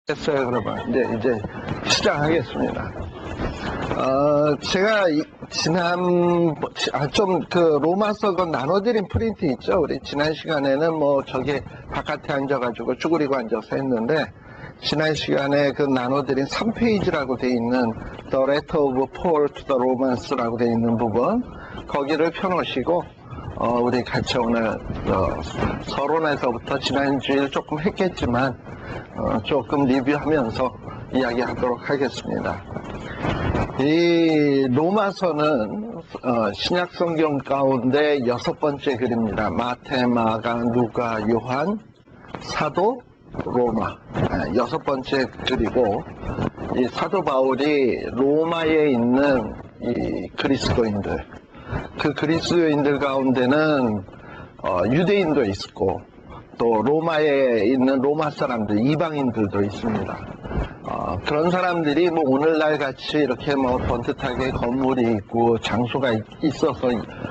됐어요. 그러면 이제 시작하겠습니다. 제가 좀 로마서 나눠드린 프린트 있죠. 우리 지난 시간에는 저기 바깥에 앉아가지고 쭈그리고 앉아서 했는데, 지난 시간에 나눠드린 3페이지라고 돼 있는 The Letter of Paul to the Romans라고 돼 있는 부분, 거기를 펴놓으시고 우리 같이 오늘 서론에서부터 지난주에 조금 했겠지만 조금 리뷰하면서 이야기하도록 하겠습니다. 이 로마서는 신약 성경 가운데 6번째 글입니다. 마태, 마가, 누가, 요한, 사도, 로마. 6번째 글이고, 이 사도 바울이 로마에 있는 이 그리스도인들, 그 그리스도인들 가운데는 유대인도 있고 또 로마에 있는 로마 사람들, 이방인들도 있습니다. 그런 사람들이 오늘날 같이 이렇게 번듯하게 건물이 있고 장소가 있어서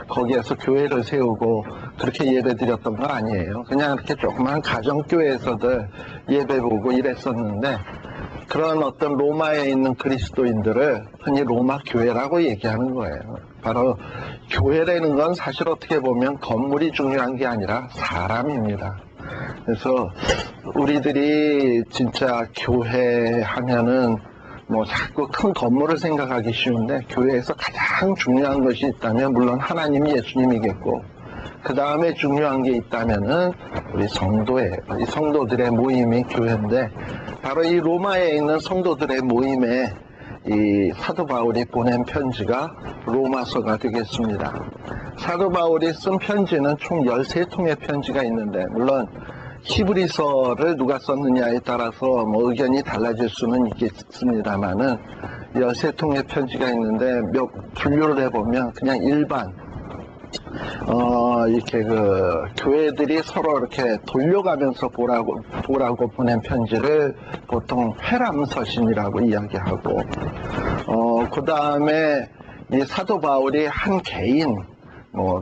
거기에서 교회를 세우고 그렇게 예배 드렸던 거 아니에요. 그냥 이렇게 조그만 가정교회에서들 예배 보고 이랬었는데, 그런 어떤 로마에 있는 그리스도인들을 흔히 로마 교회라고 얘기하는 거예요. 바로 교회라는 건 사실 어떻게 보면 건물이 중요한 게 아니라 사람입니다. 그래서 우리들이 진짜 교회 하면은 자꾸 큰 건물을 생각하기 쉬운데, 교회에서 가장 중요한 것이 있다면 물론 하나님, 예수님이겠고, 그 다음에 중요한 게 있다면은 우리 성도예요. 이 성도들의 모임이 교회인데, 바로 이 로마에 있는 성도들의 모임에 이 사도 바울이 보낸 편지가 로마서가 되겠습니다. 사도 바울이 쓴 편지는 총 13통의 편지가 있는데, 물론 히브리서를 누가 썼느냐에 따라서 의견이 달라질 수는 있겠습니다만은 13통의 편지가 있는데, 몇 분류를 해보면 그냥 일반 이렇게 교회들이 서로 이렇게 돌려가면서 보라고 보낸 편지를 보통 회람서신이라고 이야기하고, 그 다음에 이 사도 바울이 한 개인,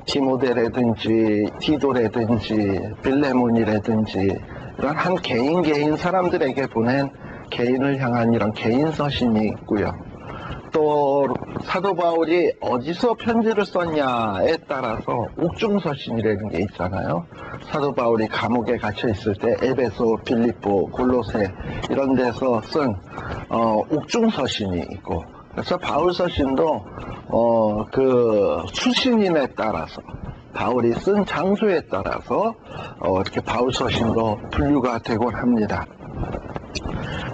디모데라든지 디도라든지 빌레몬이라든지 이런 한 개인 사람들에게 보낸 개인을 향한 이런 개인 서신이 있고요. 또 사도 바울이 어디서 편지를 썼냐에 따라서 옥중서신이라는 게 있잖아요. 사도 바울이 감옥에 갇혀 있을 때 에베소, 빌립보, 골로새 이런 데서 쓴 옥중서신이 있고, 그래서 바울 서신도 그 수신인에 따라서, 바울이 쓴 장소에 따라서 이렇게 바울 서신도 분류가 되곤 합니다.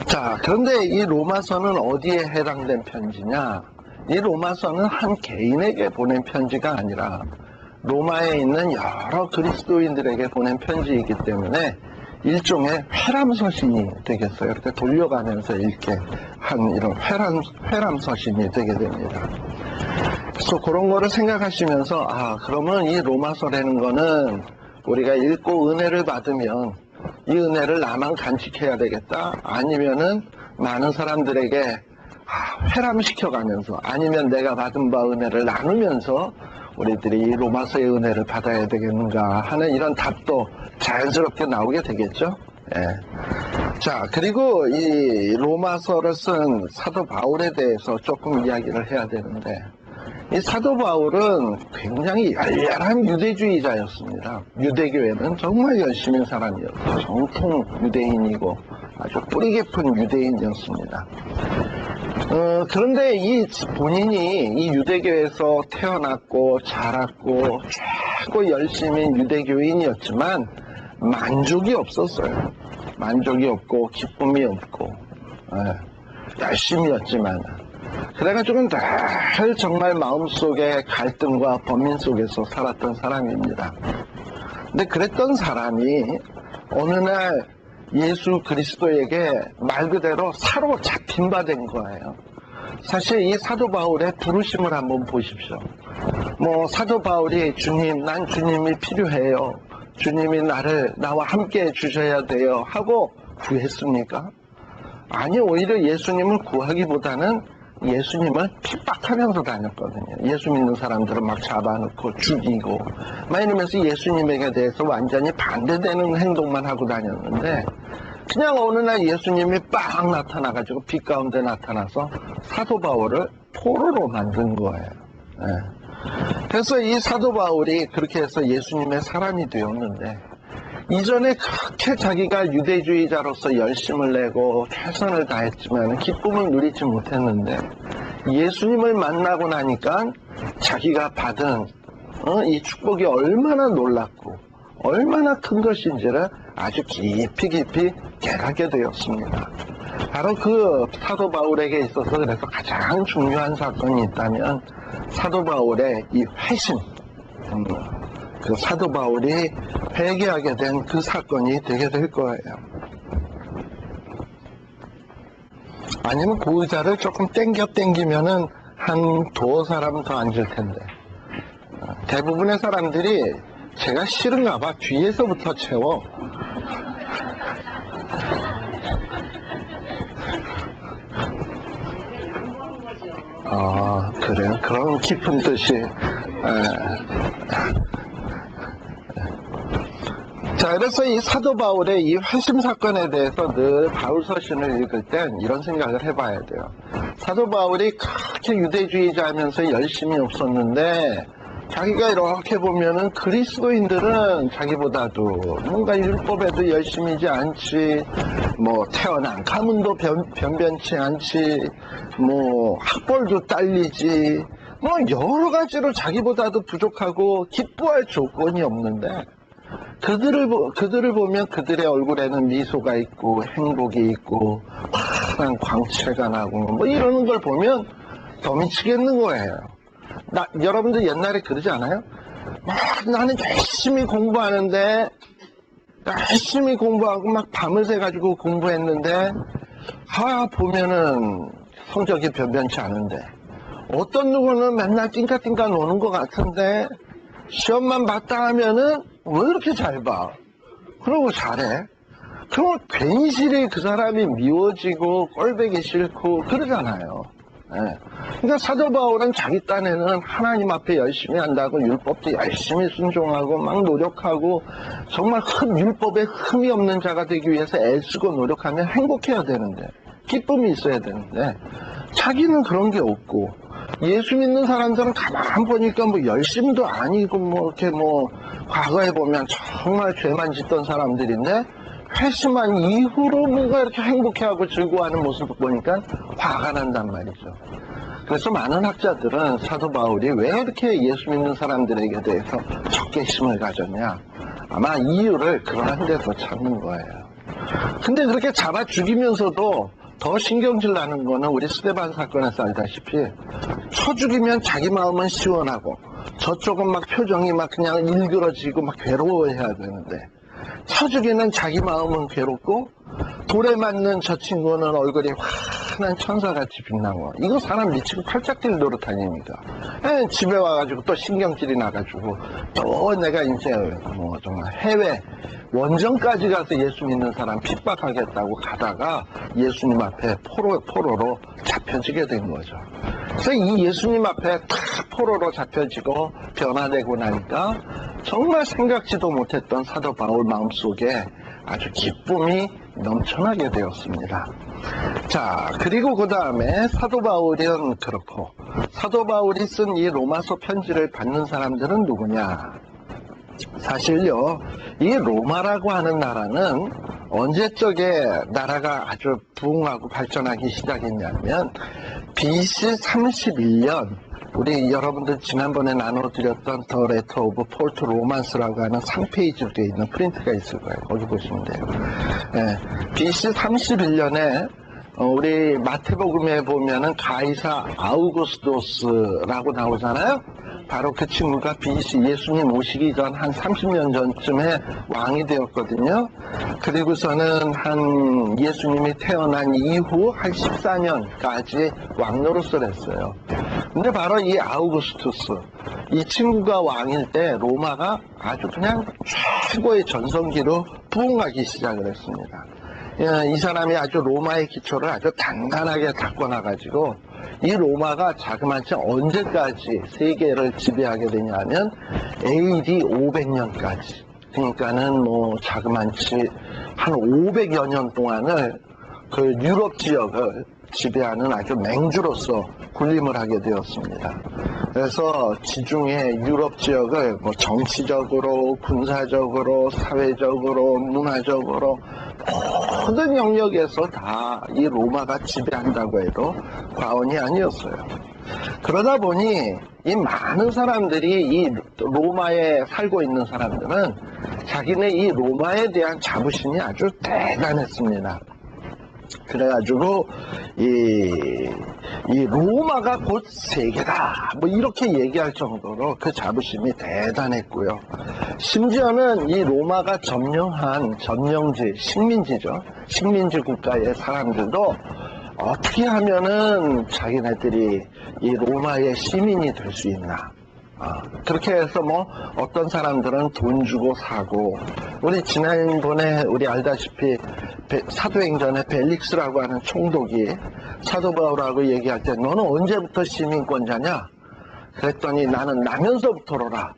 자, 그런데 이 로마서는 어디에 해당된 편지냐? 이 로마서는 한 개인에게 보낸 편지가 아니라 로마에 있는 여러 그리스도인들에게 보낸 편지이기 때문에 일종의 회람서신이 되겠어요. 이렇게 돌려가면서 읽게 한 이런 회람서신이 되게 됩니다. 그래서 그런 거를 생각하시면서, 그러면 이 로마서라는 거는 우리가 읽고 은혜를 받으면 이 은혜를 나만 간직해야 되겠다, 아니면은 많은 사람들에게 회람시켜가면서, 아니면 내가 받은 바 은혜를 나누면서 우리들이 로마서의 은혜를 받아야 되겠는가 하는 이런 답도 자연스럽게 나오게 되겠죠. 예. 자, 그리고 이 로마서를 쓴 사도 바울에 대해서 조금 이야기를 해야 되는데, 이 사도 바울은 굉장히 열렬한 유대주의자였습니다. 유대교회는 정말 열심인 사람이었고, 정통 유대인이고 아주 뿌리 깊은 유대인이었습니다. 그런데 본인이 이 유대교에서 태어났고 자랐고 최고 열심인 유대교인이었지만 만족이 없었어요. 만족이 없고 기쁨이 없고, 열심이었지만 그래가지고 늘 정말 마음속에 갈등과 번민 속에서 살았던 사람입니다. 근데 그랬던 사람이 어느 날 예수 그리스도에게 말 그대로 사로잡힌 바 된 거예요. 사실 이 사도 바울의 부르심을 한번 보십시오. 사도 바울이 주님, 난 주님이 필요해요, 주님이 나와 함께 해주셔야 돼요 하고 구했습니까? 아니, 오히려 예수님을 구하기보다는 예수님을 핍박하면서 다녔거든요. 예수 믿는 사람들을 막 잡아놓고 죽이고 막 이러면서 예수님에게 대해서 완전히 반대되는 행동만 하고 다녔는데, 그냥 어느 날 예수님이 빡 나타나가지고 빛 가운데 나타나서 사도 바울을 포로로 만든 거예요. 예. 그래서 이 사도 바울이 그렇게 해서 예수님의 사람이 되었는데, 이전에 그렇게 자기가 유대주의자로서 열심을 내고 최선을 다했지만 기쁨을 누리지 못했는데, 예수님을 만나고 나니까 자기가 받은 이 축복이 얼마나 놀랍고 얼마나 큰 것인지를 아주 깊이 깨닫게 되었습니다. 바로 그 사도 바울에게 있어서 그래서 가장 중요한 사건이 있다면 사도 바울의 이 회심, 그 사도 바울이 회개하게 된 그 사건이 되게 될 거예요. 아니면 그 의자를 조금 당기면은 한 두어 사람 더 앉을 텐데, 대부분의 사람들이 제가 싫은가 봐 뒤에서부터 채워. 그래요? 그런 깊은 뜻이. 자, 그래서 이 사도 바울의 이 회심 사건에 대해서 늘 바울 서신을 읽을 땐 이런 생각을 해봐야 돼요. 사도 바울이 그렇게 유대주의자면서 열심이 없었는데, 자기가 이렇게 보면은 그리스도인들은 자기보다도 뭔가 율법에도 열심이지 않지, 뭐 태어난 가문도 변변치 않지, 뭐 학벌도 딸리지, 뭐 여러 가지로 자기보다도 부족하고 기뻐할 조건이 없는데, 그들을 보면 그들의 얼굴에는 미소가 있고 행복이 있고 환한 광채가 나고 뭐 이러는 걸 보면 더 미치겠는 거예요. 여러분들 옛날에 그러지 않아요? 나는 열심히 공부하는데, 열심히 공부하고 막 밤을 새가지고 공부했는데, 보면은 성적이 변변치 않은데, 어떤 누구는 맨날 띵까띵까 노는 것 같은데, 시험만 봤다 하면은 왜 이렇게 잘 봐? 그러고 잘해? 그럼 괜시리 그 사람이 미워지고 꼴보기 싫고 그러잖아요. 그러니까 사도 바울은 자기 딴에는 하나님 앞에 열심히 한다고 율법도 열심히 순종하고 막 노력하고 정말 율법에 흠이 없는 자가 되기 위해서 애쓰고 노력하면 행복해야 되는데, 기쁨이 있어야 되는데, 자기는 그런 게 없고, 예수 믿는 사람들은 가만 보니까 뭐 열심도 아니고 뭐 이렇게 뭐 과거에 보면 정말 죄만 짓던 사람들인데, 회심한 이후로 뭔가 이렇게 행복해하고 즐거워하는 모습을 보니까 화가 난단 말이죠. 그래서 많은 학자들은 사도 바울이 왜 이렇게 예수 믿는 사람들에게 대해서 적개심을 가졌냐, 아마 이유를 그러한 데서 찾는 거예요. 근데 그렇게 잡아 죽이면서도 더 신경질 나는 거는 우리 스데반 사건에서 알다시피, 쳐 죽이면 자기 마음은 시원하고 저쪽은 막 표정이 막 그냥 일그러지고 막 괴로워해야 되는데, 쳐죽이는 자기 마음은 괴롭고 돌에 맞는 저 친구는 얼굴이 환한 천사같이 빛나고, 이거 사람 미치고 팔짝 뛸 노릇 아닙니까? 집에 와가지고 또 신경질이 나가지고 또 내가 이제 뭐 정말 해외 원정까지 가서 예수 믿는 사람 핍박하겠다고 가다가 예수님 앞에 포로로 잡혀지게 된 거죠. 그래서 이 예수님 앞에 다 포로로 잡혀지고 변화되고 나니까 정말 생각지도 못했던 사도 바울 마음속에 아주 기쁨이 넘쳐나게 되었습니다. 자, 그리고 그 다음에 사도 바울은 그렇고, 사도 바울이 쓴 이 로마서 편지를 받는 사람들은 누구냐? 사실요, 이 로마라고 하는 나라는 언제적에 나라가 아주 부흥하고 발전하기 시작했냐면 BC 31년, 우리 여러분들 지난번에 나눠드렸던 더 레터 오브 폴 투 로만스라고 하는 3페이지로 되어 있는 프린트가 있을 거예요. 거기 보시면 돼요. BC 31년에 우리 마태복음에 보면은 가이사 아우구스도스라고 나오잖아요. 바로 그 친구가 BC 예수님 오시기 전 한 30년 전쯤에 왕이 되었거든요. 그리고서는 한 예수님이 태어난 이후 한 14년까지 왕노릇을 했어요. 근데 바로 이 아우구스투스, 이 친구가 왕일 때 로마가 아주 그냥 최고의 전성기로 부흥하기 시작을 했습니다. 이 사람이 아주 로마의 기초를 아주 단단하게 닦아놔가지고 이 로마가 자그마치 언제까지 세계를 지배하게 되냐면 AD 500년까지. 그러니까는 뭐 자그만치 한 500여 년 동안을 그 유럽 지역을 지배하는 아주 맹주로서 군림을 하게 되었습니다. 그래서 지중해 유럽 지역을 뭐 정치적으로, 군사적으로, 사회적으로, 문화적으로 모든 영역에서 다 이 로마가 지배한다고 해도 과언이 아니었어요. 그러다 보니 이 많은 사람들이 이 로마에 살고 있는 사람들은 자기네 이 로마에 대한 자부심이 아주 대단했습니다. 그래가지고 이 로마가 곧 세계다 뭐 이렇게 얘기할 정도로 그 자부심이 대단했고요. 심지어는 이 로마가 점령한 점령지 식민지죠. 식민지 국가의 사람들도 어떻게 하면은 자기네들이 이 로마의 시민이 될 수 있나. 그렇게 해서 뭐 어떤 사람들은 돈 주고 사고, 우리 지난번에 우리 알다시피 사도행전에 벨릭스라고 하는 총독이 사도 바울하고 얘기할 때 너는 언제부터 시민권자냐? 그랬더니 나는 나면서부터로라.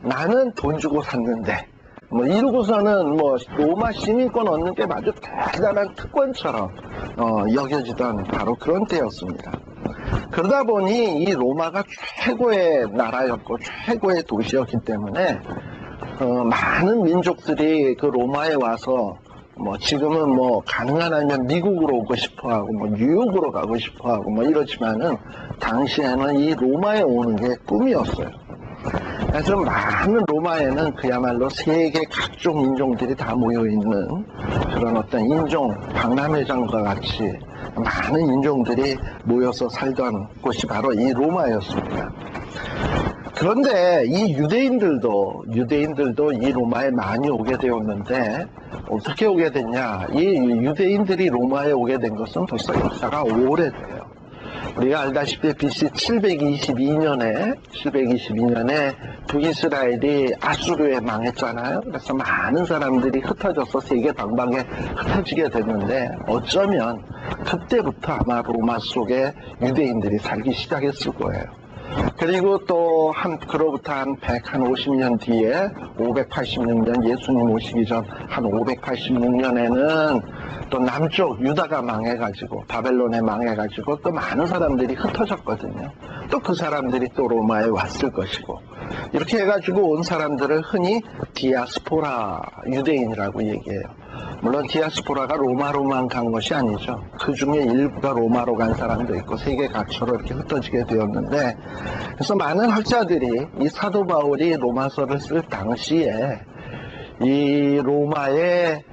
나는 돈 주고 샀는데. 뭐 이러고서는 뭐 로마 시민권 얻는 게 아주 대단한 특권처럼 여겨지던 바로 그런 때였습니다. 그러다 보니 이 로마가 최고의 나라였고 최고의 도시였기 때문에 많은 민족들이 그 로마에 와서 뭐 지금은 뭐 가능한 한면 미국으로 오고 싶어하고 뭐 뉴욕으로 가고 싶어하고 뭐 이러지만은 당시에는 이 로마에 오는 게 꿈이었어요. 그래서 많은 로마에는 그야말로 세계 각종 인종들이 다 모여있는 그런 어떤 인종 박람회장과 같이 많은 인종들이 모여서 살던 곳이 바로 이 로마였습니다. 그런데 이 유대인들도 이 로마에 많이 오게 되었는데 어떻게 오게 됐냐? 이 유대인들이 로마에 오게 된 것은 벌써 역사가 오래돼요. 우리가 알다시피 BC 722년에 북이스라엘이 아수르에 망했잖아요. 그래서 많은 사람들이 흩어져서 세계 방방에 흩어지게 됐는데 어쩌면 그때부터 아마 로마 속에 유대인들이 살기 시작했을 거예요. 그리고 또 그로부터 한 150년 뒤에 586년 예수님 오시기 전 한 586년에는 또 남쪽 유다가 망해가지고 바벨론에 망해가지고 또 많은 사람들이 흩어졌거든요. 또 그 사람들이 또 로마에 왔을 것이고 이렇게 해가지고 온 사람들을 흔히 디아스포라 유대인이라고 얘기해요. 물론 디아스포라가 로마로만 간 것이 아니죠. 그 중에 일부가 로마로 간 사람도 있고 세계 각처로 이렇게 흩어지게 되었는데, 그래서 많은 학자들이 이 사도 바울이 로마서를 쓸 당시에 이 로마에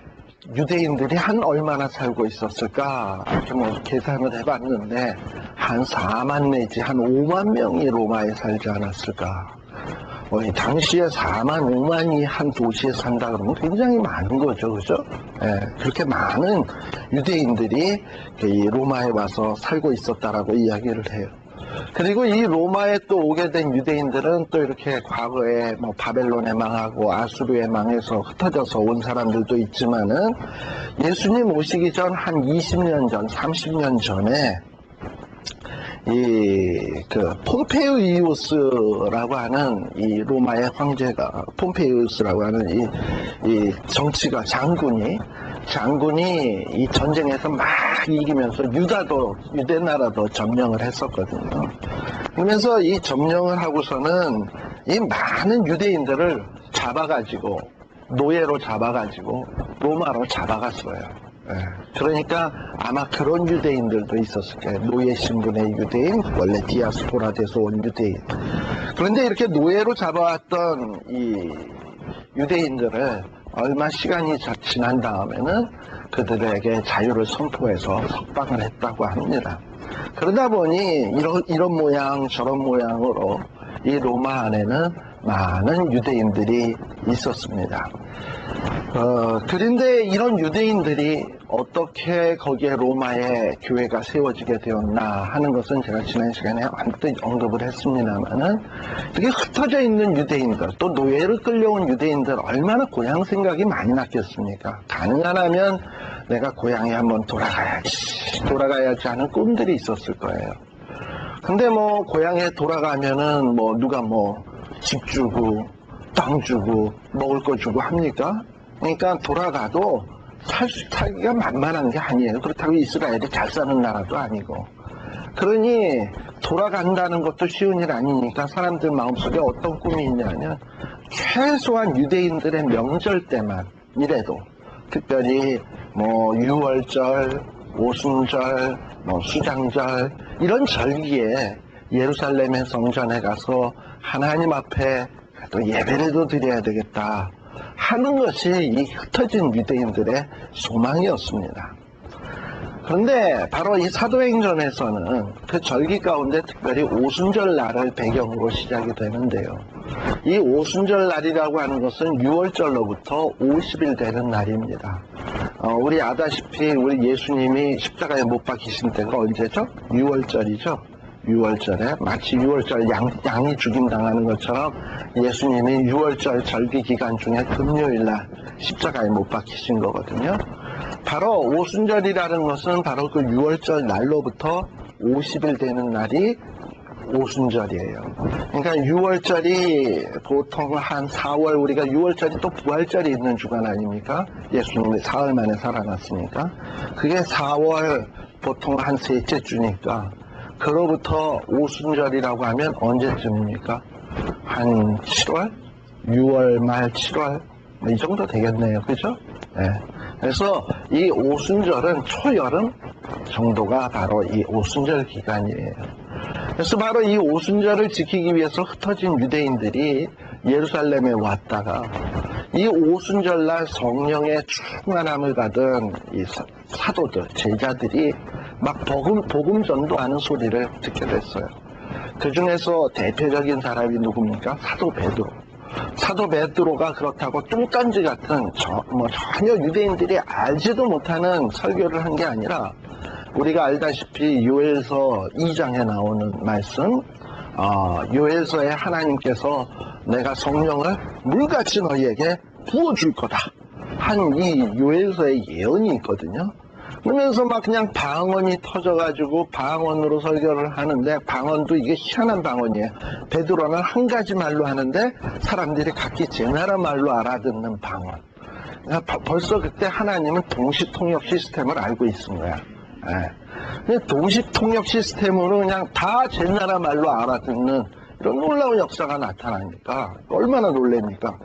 유대인들이 한 얼마나 살고 있었을까 이렇게 뭐 계산을 해봤는데 한 4만 내지 한 5만 명이 로마에 살지 않았을까. 이 당시에 4만 5만이 한 도시에 산다 그러면 굉장히 많은 거죠, 그죠? 예, 그렇게 많은 유대인들이 이 로마에 와서 살고 있었다라고 이야기를 해요. 그리고 이 로마에 또 오게 된 유대인들은 또 이렇게 과거에 뭐 바벨론에 망하고 아수르에 망해서 흩어져서 온 사람들도 있지만은 예수님 오시기 전 한 20년 전, 30년 전에 그 폼페이우스라고 하는 이 로마의 황제가 폼페이우스라고 하는 이 정치가 장군이 이 전쟁에서 막 이기면서 유대 나라도 점령을 했었거든요. 그러면서 이 점령을 하고서는 이 많은 유대인들을 잡아가지고 노예로 잡아가지고 로마로 잡아갔어요. 그러니까 아마 그런 유대인들도 있었을 거예요. 노예 신분의 유대인, 원래 디아스포라 돼서 온 유대인. 그런데 이렇게 노예로 잡아왔던 이 유대인들을 얼마 시간이 지난 다음에는 그들에게 자유를 선포해서 석방을 했다고 합니다. 그러다 보니 이런 모양 저런 모양으로 이 로마 안에는 많은 유대인들이 있었습니다. 그런데 이런 유대인들이 어떻게 거기에 로마의 교회가 세워지게 되었나 하는 것은 제가 지난 시간에 언뜻 언급을 했습니다만은 이렇게 흩어져 있는 유대인들, 또 노예를 끌려온 유대인들 얼마나 고향 생각이 많이 났겠습니까? 가능하다면 내가 고향에 한번 돌아가야지 하는 꿈들이 있었을 거예요. 근데 뭐 고향에 돌아가면은 뭐 누가 뭐 집 주고 땅 주고 먹을 거 주고 합니까? 그러니까 돌아가도 살기가 만만한 게 아니에요. 그렇다고 이스라엘이 잘 사는 나라도 아니고. 그러니 돌아간다는 것도 쉬운 일 아니니까 사람들 마음속에 어떤 꿈이 있냐면 최소한 유대인들의 명절 때만 이래도 특별히 뭐 유월절, 오순절, 뭐 수장절 이런 절기에 예루살렘의 성전에 가서 하나님 앞에 또 예배라도 드려야 되겠다 하는 것이 이 흩어진 유대인들의 소망이었습니다. 그런데 바로 이 사도행전에서는 그 절기 가운데 특별히 오순절 날을 배경으로 시작이 되는데요. 이 오순절 날이라고 하는 것은 6월절로부터 50일 되는 날입니다. 우리 아다시피 우리 예수님이 십자가에 못 박히신 때가 언제죠? 6월절이죠. 6월절에 마치 6월절 양이 죽임당하는 것처럼 예수님이 6월절 절기 기간 중에 금요일날 십자가에 못 박히신 거거든요. 바로 오순절이라는 것은 바로 그 6월절 날로부터 50일 되는 날이 오순절이에요. 그러니까 6월절이 보통 한 4월, 우리가 6월절이 또 부활절이 있는 주간 아닙니까? 예수님이 사흘 만에 살아났으니까. 그게 4월 보통 한 셋째 주니까. 그로부터 오순절이라고 하면 언제쯤입니까? 한 7월? 6월 말 7월? 뭐 이 정도 되겠네요. 그죠? 네. 그래서 이 오순절은 초여름 정도가 바로 이 오순절 기간이에요. 그래서 바로 이 오순절을 지키기 위해서 흩어진 유대인들이 예루살렘에 왔다가 이 오순절날 성령의 충만함을 받은 이 사도들, 제자들이 막 복음 전도하는 소리를 듣게 됐어요. 그 중에서 대표적인 사람이 누굽니까? 사도 베드로. 사도 베드로가 그렇다고 뚱딴지 같은 전혀 유대인들이 알지도 못하는 설교를 한 게 아니라 우리가 알다시피 요엘서 2장에 나오는 말씀, 요엘서에 하나님께서 내가 성령을 물같이 너희에게 부어줄 거다 한 이 요엘서의 예언이 있거든요. 그러면서 막 그냥 방언이 터져가지고 방언으로 설교를 하는데, 방언도 이게 희한한 방언이에요. 베드로는 한 가지 말로 하는데 사람들이 각기 제 나라 말로 알아듣는 방언. 그러니까 벌써 그때 하나님은 동시통역 시스템을 알고 있은 거야. 예. 동시통역 시스템으로 그냥 다 제 나라 말로 알아듣는 이런 놀라운 역사가 나타나니까 얼마나 놀랍니까?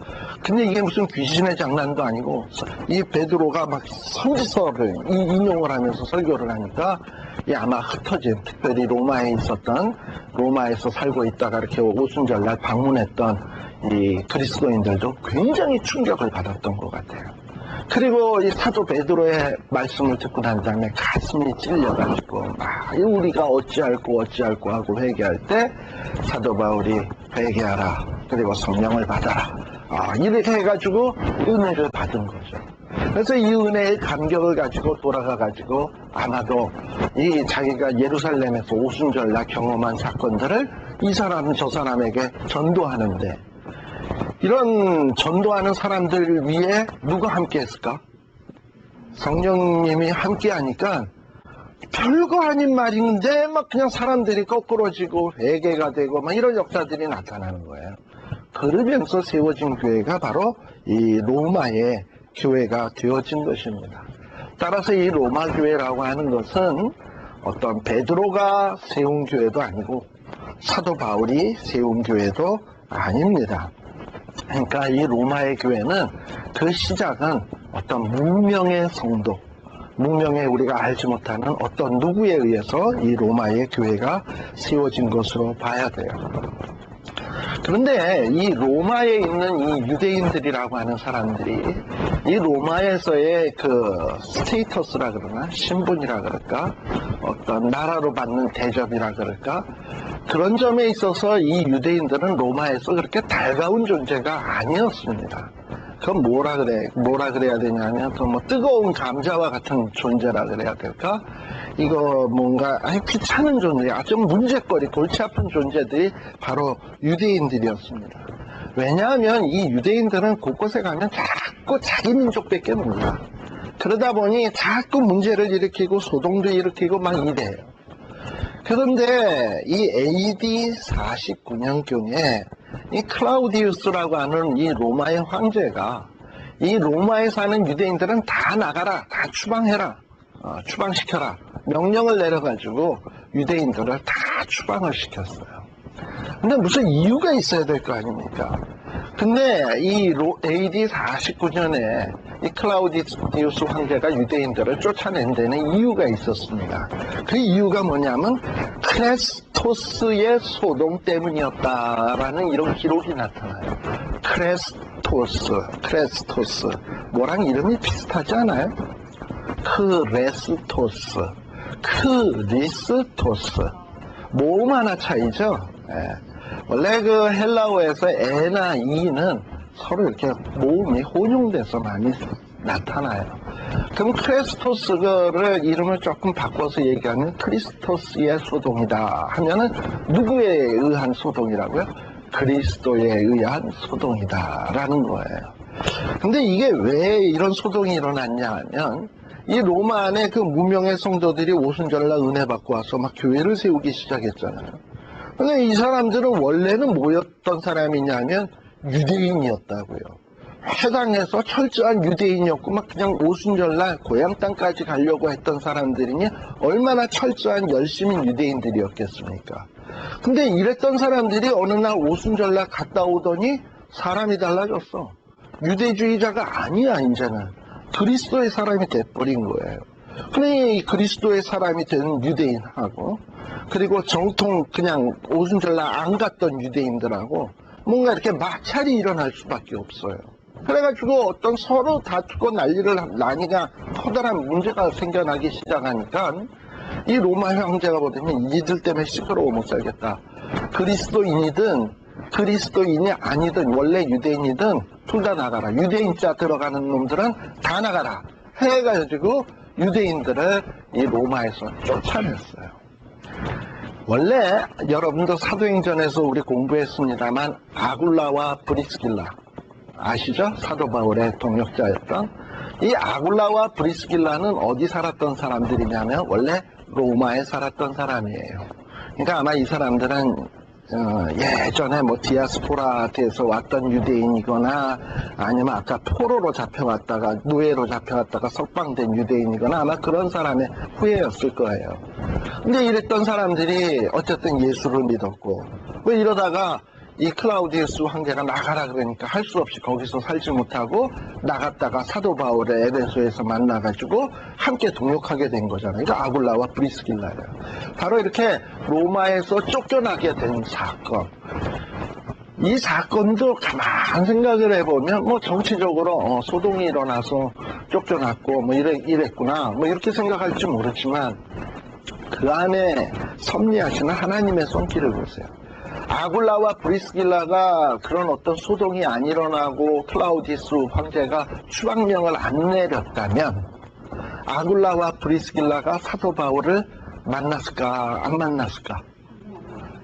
근데 이게 무슨 귀신의 장난도 아니고 이 베드로가 막 선지서를 인용을 하면서 설교를 하니까 이 아마 흩어진, 특별히 로마에서 살고 있다가 이렇게 오순절날 방문했던 이 그리스도인들도 굉장히 충격을 받았던 것 같아요. 그리고 이 사도 베드로의 말씀을 듣고 난 다음에 가슴이 찔려가지고 막 우리가 어찌할꼬 하고 회개할 때 사도 바울이 회개하라, 그리고 성령을 받아라, 이렇게 해가지고 은혜를 받은 거죠. 그래서 이 은혜의 감격을 가지고 돌아가가지고 아마도 이 자기가 예루살렘에서 오순절날 경험한 사건들을 이 사람 저 사람에게 전도하는데, 이런 전도하는 사람들 위에 누가 함께 했을까? 성령님이 함께 하니까 별거 아닌 말인데 막 그냥 사람들이 거꾸러지고 회개가 되고 막 이런 역사들이 나타나는 거예요. 그러면서 세워진 교회가 바로 이 로마의 교회가 되어진 것입니다. 따라서 이 로마 교회라고 하는 것은 어떤 베드로가 세운 교회도 아니고 사도 바울이 세운 교회도 아닙니다. 그러니까 이 로마의 교회는 그 시작은 어떤 무명의 성도, 무명의 우리가 알지 못하는 어떤 누구에 의해서 이 로마의 교회가 세워진 것으로 봐야 돼요. 그런데 이 로마에 있는 이 유대인들이라고 하는 사람들이 이 로마에서의 그 스테이터스라 그러나, 신분이라 그럴까, 어떤 나라로 받는 대접이라 그럴까, 그런 점에 있어서 이 유대인들은 로마에서 그렇게 달가운 존재가 아니었습니다. 그건 뭐라 그래야 되냐면, 그 뭐 뜨거운 감자와 같은 존재라 그래야 될까? 이거 뭔가 귀찮은 존재, 좀 문제거리, 골치 아픈 존재들이 바로 유대인들이었습니다. 왜냐하면 이 유대인들은 곳곳에 가면 자꾸 자기 민족밖에 몰라. 그러다 보니 자꾸 문제를 일으키고 소동도 일으키고 막 이래요. 그런데 이 AD 49년경에 이 클라우디우스라고 하는 이 로마의 황제가 이 로마에 사는 유대인들은 다 나가라, 다 추방해라, 추방시켜라 명령을 내려가지고 유대인들을 다 추방을 시켰어요. 근데 무슨 이유가 있어야 될 거 아닙니까? 근데 이 AD 49년에 이 클라우디우스 황제가 유대인들을 쫓아낸 데는 이유가 있었습니다. 그 이유가 뭐냐면 크레스토스의 소동 때문이었다라는 이런 기록이 나타나요. 크레스토스 뭐랑 이름이 비슷하지 않아요? 크레스토스, 크리스토스 모음 하나 차이죠. 원래 그 헬라어에서 에나 이는 서로 이렇게 모음이 혼용돼서 많이 나타나요. 그럼 크레스토스를 이름을 조금 바꿔서 얘기하면 크리스토스의 소동이다 하면은 누구에 의한 소동이라고요? 그리스도에 의한 소동이다라는 거예요. 근데 이게 왜 이런 소동이 일어났냐 하면 이 로마 안에 그 무명의 성도들이 오순절날 은혜 받고 와서 막 교회를 세우기 시작했잖아요. 근데 이 사람들은 원래는 뭐였던 사람이냐면 유대인이었다고요. 회당에서 철저한 유대인이었고 막 그냥 오순절날 고향 땅까지 가려고 했던 사람들이니 얼마나 철저한 열심인 유대인들이었겠습니까? 근데 이랬던 사람들이 어느 날 오순절날 갔다 오더니 사람이 달라졌어. 유대주의자가 아니야. 이제는 그리스도의 사람이 돼버린 거예요. 근데 이 그리스도의 사람이 된 유대인하고 그리고 정통 그냥 오순절날 안 갔던 유대인들하고 뭔가 이렇게 마찰이 일어날 수밖에 없어요. 그래가지고 어떤 서로 다투고 난리를 나니까 커다란 문제가 생겨나기 시작하니까 이 로마 황제가 보더니 이들 때문에 시끄러워 못 살겠다. 그리스도인이든 그리스도인이 아니든 원래 유대인이든 둘 다 나가라. 유대인자 들어가는 놈들은 다 나가라. 해가지고 유대인들을 이 로마에서 쫓아냈어요. 원래 여러분도 사도행전에서 우리 공부했습니다만 아굴라와 브리스길라 아시죠? 사도 바울의 동역자였던 이 아굴라와 브리스길라는 어디 살았던 사람들이냐면 원래 로마에 살았던 사람이에요. 그러니까 아마 이 사람들은 예전에 뭐 디아스포라에서 왔던 유대인이거나 아니면 아까 포로로 잡혀왔다가 노예로 잡혀왔다가 석방된 유대인이거나 아마 그런 사람의 후예였을 거예요. 근데 이랬던 사람들이 어쨌든 예수를 믿었고 왜 이러다가 이 클라우디우스 황제가 나가라 그러니까 할 수 없이 거기서 살지 못하고 나갔다가 사도 바울의 에베소에서 만나가지고 함께 동역하게 된 거잖아요. 그러니까 아굴라와 브리스길라예요. 바로 이렇게 로마에서 쫓겨나게 된 사건. 이 사건도 가만 생각을 해보면 뭐 정치적으로 소동이 일어나서 쫓겨났고 뭐 이랬구나 뭐 이렇게 생각할지 모르지만 그 안에 섭리하시는 하나님의 손길을 보세요. 아굴라와 브리스길라가 그런 어떤 소동이 안 일어나고 클라우디우스 황제가 추방령을 안 내렸다면 아굴라와 브리스길라가 사도 바울을 만났을까 안 만났을까?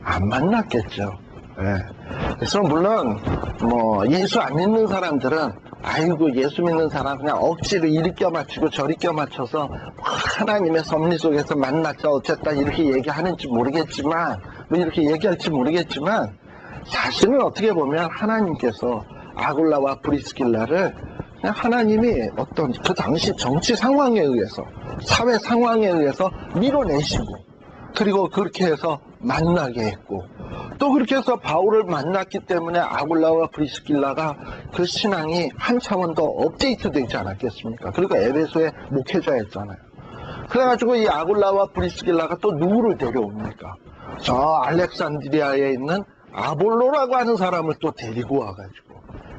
안 만났겠죠. 네. 그래서 물론 뭐 예수 안 믿는 사람들은 아이고 예수 믿는 사람 그냥 억지로 이리 껴맞추고 저리 껴맞춰서 하나님의 섭리 속에서 만났자 어쨌다 이렇게 얘기하는지 모르겠지만 뭐 이렇게 얘기할지 모르겠지만 사실은 어떻게 보면 하나님께서 아굴라와 브리스길라를 그냥 하나님이 어떤 그 당시 정치 상황에 의해서 사회 상황에 의해서 밀어내시고 그리고 그렇게 해서 만나게 했고 또 그렇게 해서 바울을 만났기 때문에 아굴라와 브리스길라가 그 신앙이 한 차원 더 업데이트 되지 않았겠습니까? 그리고 에베소의 목회자였잖아요. 그래가지고 이 아굴라와 브리스길라가 또 누구를 데려옵니까? 저 알렉산드리아에 있는 아볼로라고 하는 사람을 또 데리고 와가지고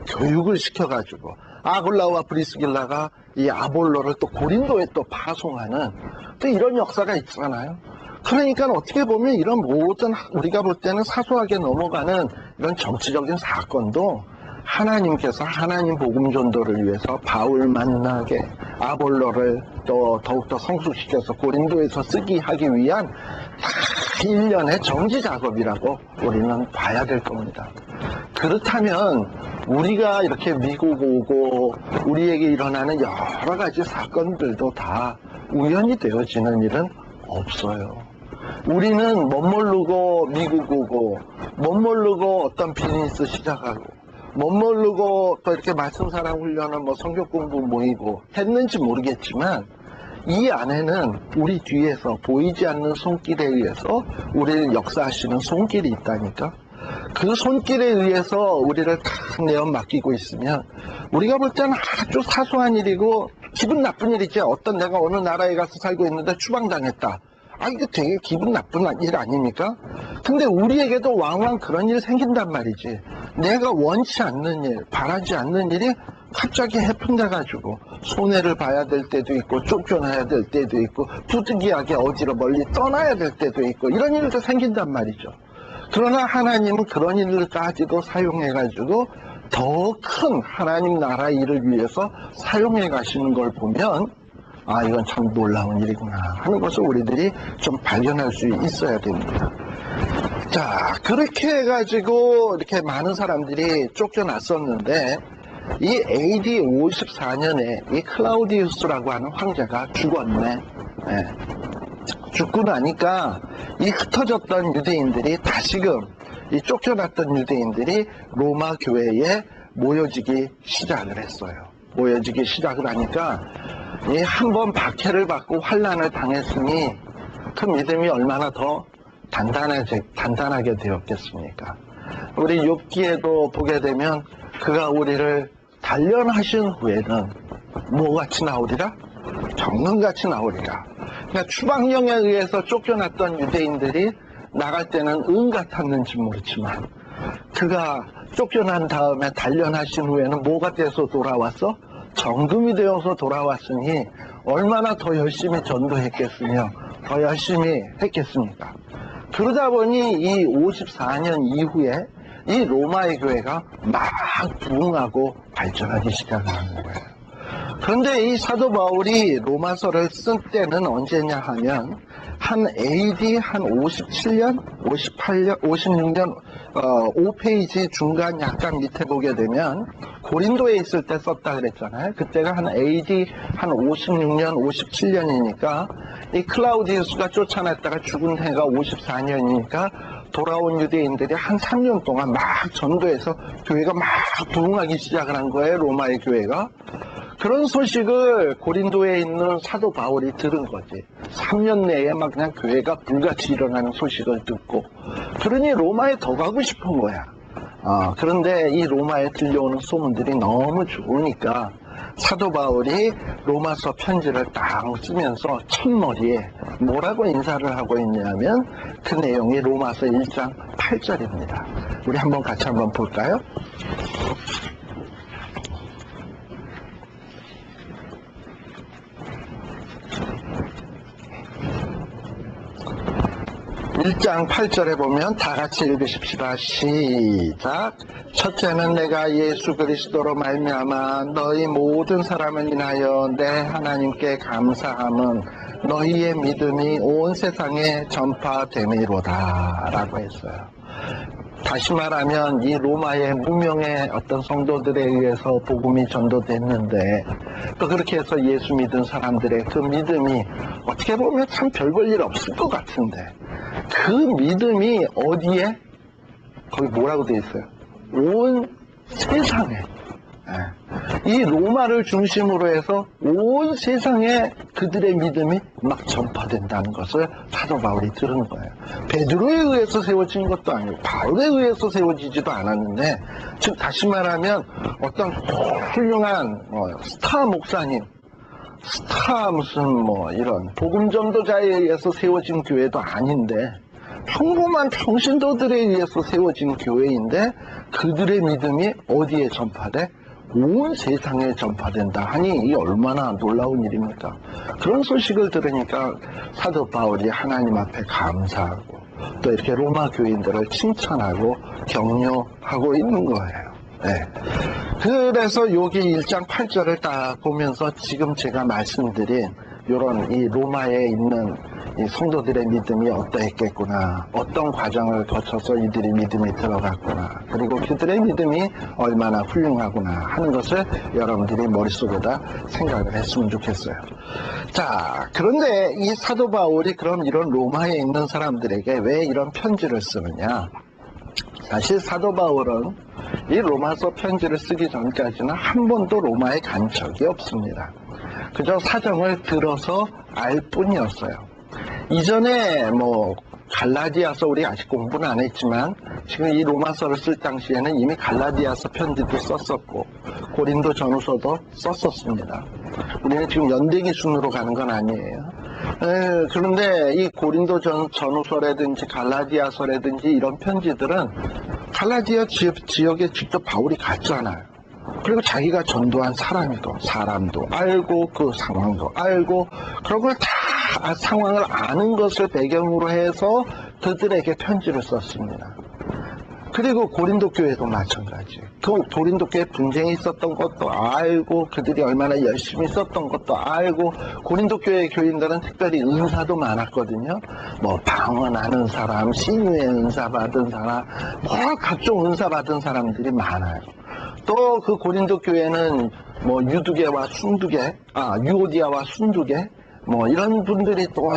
교육을 시켜가지고 아굴라와 브리스길라가 이 아볼로를 또 고린도에 또 파송하는 또 이런 역사가 있잖아요. 그러니까 어떻게 보면 이런 모든 우리가 볼 때는 사소하게 넘어가는 이런 정치적인 사건도 하나님께서 하나님 복음 전도를 위해서 바울 만나게 아볼로를 또 더욱더 성숙시켜서 고린도에서 쓰기 하기 위한 일련의 정지 작업이라고 우리는 봐야 될 겁니다. 그렇다면 우리가 이렇게 미국 오고 우리에게 일어나는 여러 가지 사건들도 다 우연히 되어지는 일은 없어요. 우리는 멋모르고 미국 오고, 멋모르고 어떤 비즈니스 시작하고, 멋모르고 또 이렇게 말씀사랑 훈련은 뭐 성경 공부 모이고 했는지 모르겠지만, 이 안에는 우리 뒤에서 보이지 않는 손길에 의해서 우리를 역사하시는 손길이 있다니까. 그 손길에 의해서 우리를 다 내어 맡기고 있으면 우리가 볼 때는 아주 사소한 일이고 기분 나쁜 일이지. 어떤 내가 어느 나라에 가서 살고 있는데 추방당했다. 이거 되게 기분 나쁜 일 아닙니까? 근데 우리에게도 왕왕 그런 일이 생긴단 말이지. 내가 원치 않는 일, 바라지 않는 일이 갑자기 해픈돼가지고 손해를 봐야 될 때도 있고 쫓겨나야 될 때도 있고 부득이하게 어디로 멀리 떠나야 될 때도 있고 이런 일도 생긴단 말이죠. 그러나 하나님은 그런 일까지도 사용해가지고 더 큰 하나님 나라 일을 위해서 사용해 가시는 걸 보면 이건 참 놀라운 일이구나 하는 것을 우리들이 좀 발견할 수 있어야 됩니다. 자, 그렇게 해가지고 이렇게 많은 사람들이 쫓겨났었는데 이 AD 54년에 이 클라우디우스라고 하는 황제가 죽었네. 죽고 나니까 이 흩어졌던 유대인들이 다시금 이 쫓겨났던 유대인들이 로마 교회에 모여지기 시작을 했어요. 모여지기 시작을 하니까 이 한번 박해를 받고 환난을 당했으니 그 믿음이 얼마나 더 단단하게 되었겠습니까? 우리 욥기에도 보게 되면 그가 우리를 단련하신 후에는 뭐같이 나오리라? 정금같이 나오리라. 그러니까 추방령에 의해서 쫓겨났던 유대인들이 나갈 때는 은 같았는지 모르지만 그가 쫓겨난 다음에 단련하신 후에는 뭐가 돼서 돌아왔어? 정금이 되어서 돌아왔으니 얼마나 더 열심히 전도했겠으며 더 열심히 했겠습니까? 그러다 보니 이 54년 이후에 이 로마의 교회가 막 부흥하고 발전하기 시작하는 거예요. 그런데 이 사도 바울이 로마서를 쓴 때는 언제냐 하면 한 AD 한 57년, 58년, 56년 5페이지 중간 약간 밑에 보게 되면 고린도에 있을 때 썼다 그랬잖아요. 그때가 한 AD 한 56년, 57년이니까 이 클라우디우스가 쫓아냈다가 죽은 해가 54년이니까 돌아온 유대인들이 한 3년 동안 막 전도해서 교회가 막 부흥하기 시작을 한 거예요. 로마의 교회가. 그런 소식을 고린도에 있는 사도 바울이 들은 거지. 3년 내에 막 그냥 교회가 불같이 일어나는 소식을 듣고. 그러니 로마에 더 가고 싶은 거야. 그런데 이 로마에 들려오는 소문들이 너무 좋으니까 사도 바울이 로마서 편지를 딱 쓰면서 첫머리에 뭐라고 인사를 하고 있냐면 그 내용이 로마서 1장 8절입니다. 우리 한번 같이 한번 볼까요? 1장 8절에 보면 다 같이 읽으십시다. 시작. 첫째는 내가 예수 그리스도로 말미암아 너희 모든 사람을 인하여 내 하나님께 감사함은 너희의 믿음이 온 세상에 전파됨이로다 라고 했어요. 다시 말하면 이 로마의 무명의 어떤 성도들에 의해서 복음이 전도됐는데 또 그렇게 해서 예수 믿은 사람들의 그 믿음이 어떻게 보면 참 별 볼 일 없을 것 같은데 그 믿음이 어디에? 거기 뭐라고 되어 있어요? 온 세상에. 이 로마를 중심으로 해서 온 세상에 그들의 믿음이 막 전파된다는 것을 사도 바울이 들은 거예요. 베드로에 의해서 세워진 것도 아니고 바울에 의해서 세워지지도 않았는데, 즉 다시 말하면 어떤 훌륭한 스타 목사님, 스타 무슨 이런 복음 전도자에 의해서 세워진 교회도 아닌데 평범한 평신도들에 의해서 세워진 교회인데 그들의 믿음이 어디에 전파돼? 온 세상에 전파된다 하니 이게 얼마나 놀라운 일입니까? 그런 소식을 들으니까 사도 바울이 하나님 앞에 감사하고 또 이렇게 로마 교인들을 칭찬하고 격려하고 있는 거예요. 네. 그래서 여기 1장 8절을 딱 보면서 지금 제가 말씀드린 이런 이 로마에 있는 이 성도들의 믿음이 어떠했겠구나, 어떤 과정을 거쳐서 이들이 믿음에 들어갔구나, 그리고 그들의 믿음이 얼마나 훌륭하구나 하는 것을 여러분들이 머릿속에다 생각을 했으면 좋겠어요. 자, 그런데 이 사도 바울이 그럼 이런 로마에 있는 사람들에게 왜 이런 편지를 쓰느냐? 사실 사도 바울은 이 로마서 편지를 쓰기 전까지는 한 번도 로마에 간 적이 없습니다. 그저 사정을 들어서 알 뿐이었어요. 이전에 갈라디아서 우리 아직 공부는 안 했지만 지금 이 로마서를 쓸 당시에는 이미 갈라디아서 편지도 썼었고 고린도 전후서도 썼었습니다. 우리는 지금 연대기 순으로 가는 건 아니에요. 그런데 이 고린도 전후서라든지 갈라디아서라든지 이런 편지들은 갈라디아 지역에 직접 바울이 갔잖아요. 그리고 자기가 전도한 사람도 알고 그 상황도 알고 그런 걸 다 상황을 아는 것을 배경으로 해서 그들에게 편지를 썼습니다. 그리고 고린도 교회도 마찬가지. 그 고린도 교회 분쟁이 있었던 것도 알고 그들이 얼마나 열심히 썼던 것도 알고 고린도 교회 교인들은 특별히 은사도 많았거든요. 방언하는 사람, 신유의 은사 받은 사람, 각종 은사 받은 사람들이 많아요. 또 그 고린도 교회는 유두계와 순두계, 유오디아와 순두계, 이런 분들이 또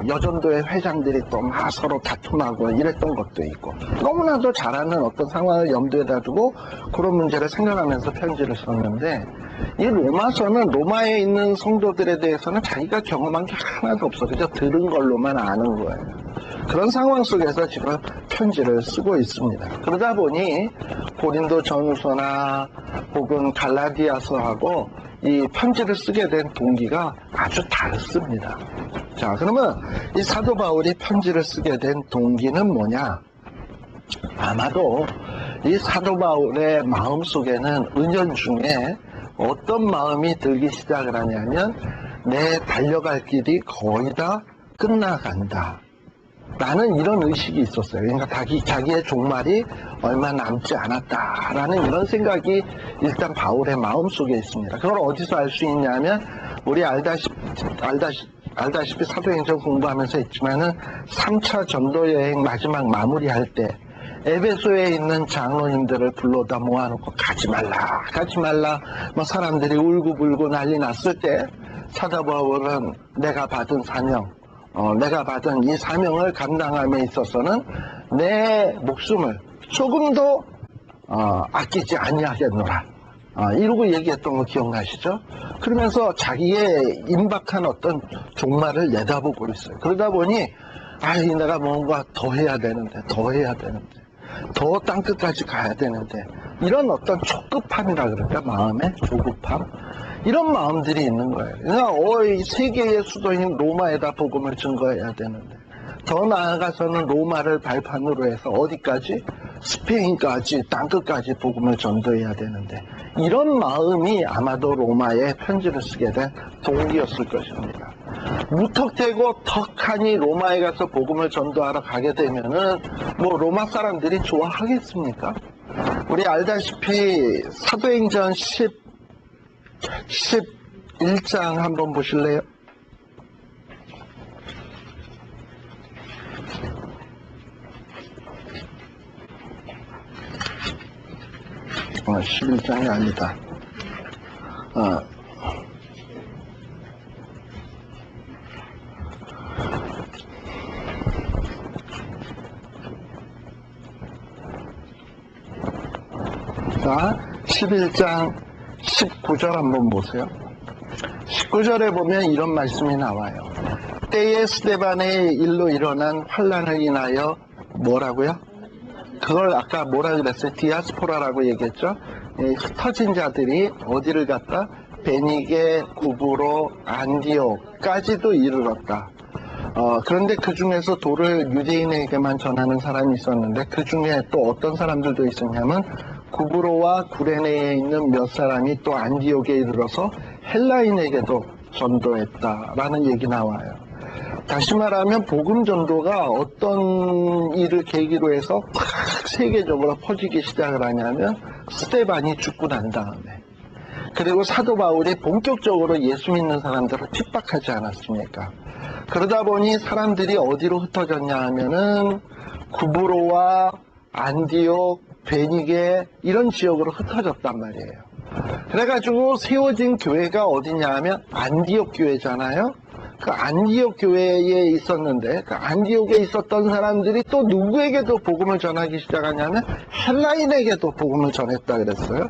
여전도의 회장들이 또 막 서로 다툼하고 이랬던 것도 있고, 너무나도 잘하는 어떤 상황을 염두에다 두고 그런 문제를 생각하면서 편지를 썼는데, 이 로마서는 로마에 있는 성도들에 대해서는 자기가 경험한 게 하나도 없어. 그저 들은 걸로만 아는 거예요. 그런 상황 속에서 지금 편지를 쓰고 있습니다. 그러다 보니 고린도 전후서나 혹은 갈라디아서하고 이 편지를 쓰게 된 동기가 아주 다릅니다. 자, 그러면 이 사도 바울이 편지를 쓰게 된 동기는 뭐냐? 아마도 이 사도 바울의 마음 속에는 은연중에 어떤 마음이 들기 시작을 하냐면, 내 달려갈 길이 거의 다 끝나간다 라는 이런 의식이 있었어요. 그러니까 자기의 종말이 얼마 남지 않았다라는 이런 생각이 일단 바울의 마음속에 있습니다. 그걸 어디서 알 수 있냐면, 우리 알다시피 사도행전 공부하면서 했지만은 3차 전도 여행 마지막 마무리할 때 에베소에 있는 장로님들을 불러다 모아놓고 가지 말라 사람들이 울고불고 난리 났을 때 사도 바울은 내가 받은 사명, 내가 받은 이 사명을 감당함에 있어서는 내 목숨을 조금도 아끼지 아니하겠노라, 이러고 얘기했던 거 기억나시죠? 그러면서 자기의 임박한 어떤 종말을 내다보고 있어요. 그러다 보니 내가 뭔가 더 해야 되는데 더 땅끝까지 가야 되는데, 이런 어떤 촉급함이라 그럴까, 마음의 조급함, 이런 마음들이 있는 거예요. 그러니까 세계의 수도인 로마에다 복음을 증거해야 되는데, 더 나아가서는 로마를 발판으로 해서 어디까지? 스페인까지, 땅끝까지 복음을 전도해야 되는데, 이런 마음이 아마도 로마에 편지를 쓰게 된 동기였을 것입니다. 무턱대고 턱하니 로마에 가서 복음을 전도하러 가게 되면은 로마 사람들이 좋아하겠습니까? 우리 알다시피 사도행전 11장 한번 보실래요? 11장이 아니다. 자, 11장 19절 한번 보세요. 19절에 보면 이런 말씀이 나와요. 때에 스데반의 일로 일어난 환란을 인하여 뭐라고요? 그걸 아까 뭐라 그랬어요? 디아스포라라고 얘기했죠? 흩어진 자들이 어디를 갔다? 베니게, 구브로, 안디옥까지도 이르렀다. 그런데 그 중에서 도를 유대인에게만 전하는 사람이 있었는데, 그 중에 또 어떤 사람들도 있었냐면 구브로와 구레네에 있는 몇 사람이 또 안디옥에 이르러서 헬라인에게도 전도했다라는 얘기 나와요. 다시 말하면 복음 전도가 어떤 일을 계기로 해서 세계적으로 퍼지기 시작을 하냐면, 스데반이 죽고 난 다음에, 그리고 사도 바울이 본격적으로 예수 믿는 사람들을 핍박하지 않았습니까? 그러다 보니 사람들이 어디로 흩어졌냐 하면은 구브로와 안디옥, 베니게 이런 지역으로 흩어졌단 말이에요. 그래가지고 세워진 교회가 어디냐 하면 안디옥 교회잖아요. 그 안디옥 교회에 있었는데 그 안디옥에 있었던 사람들이 또 누구에게도 복음을 전하기 시작하냐면 헬라인에게도 복음을 전했다 그랬어요.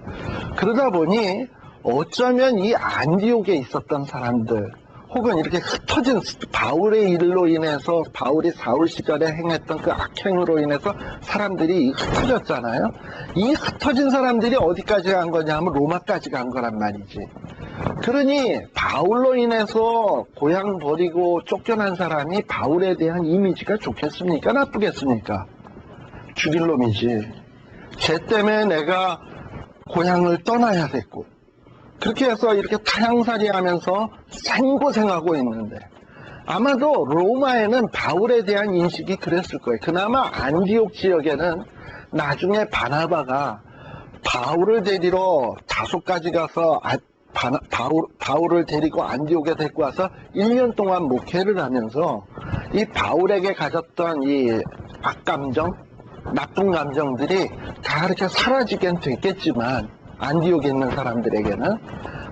그러다 보니 어쩌면 이 안디옥에 있었던 사람들 혹은 이렇게 흩어진 바울의 일로 인해서 바울이 사울 시절에 행했던 그 악행으로 인해서 사람들이 흩어졌잖아요. 이 흩어진 사람들이 어디까지 간 거냐 하면 로마까지 간 거란 말이지. 그러니 바울로 인해서 고향 버리고 쫓겨난 사람이 바울에 대한 이미지가 좋겠습니까? 나쁘겠습니까? 죽일 놈이지. 쟤 때문에 내가 고향을 떠나야 됐고 그렇게 해서 이렇게 타향살이 하면서 생고생하고 있는데 아마도 로마에는 바울에 대한 인식이 그랬을 거예요. 그나마 안디옥 지역에는 나중에 바나바가 바울을 데리러 다소까지 가서 바울을 데리고 안디옥에 데리고 와서 1년 동안 목회를 하면서 이 바울에게 가졌던 이 악감정, 나쁜 감정들이 다 이렇게 사라지긴 됐겠지만 안디옥에 있는 사람들에게는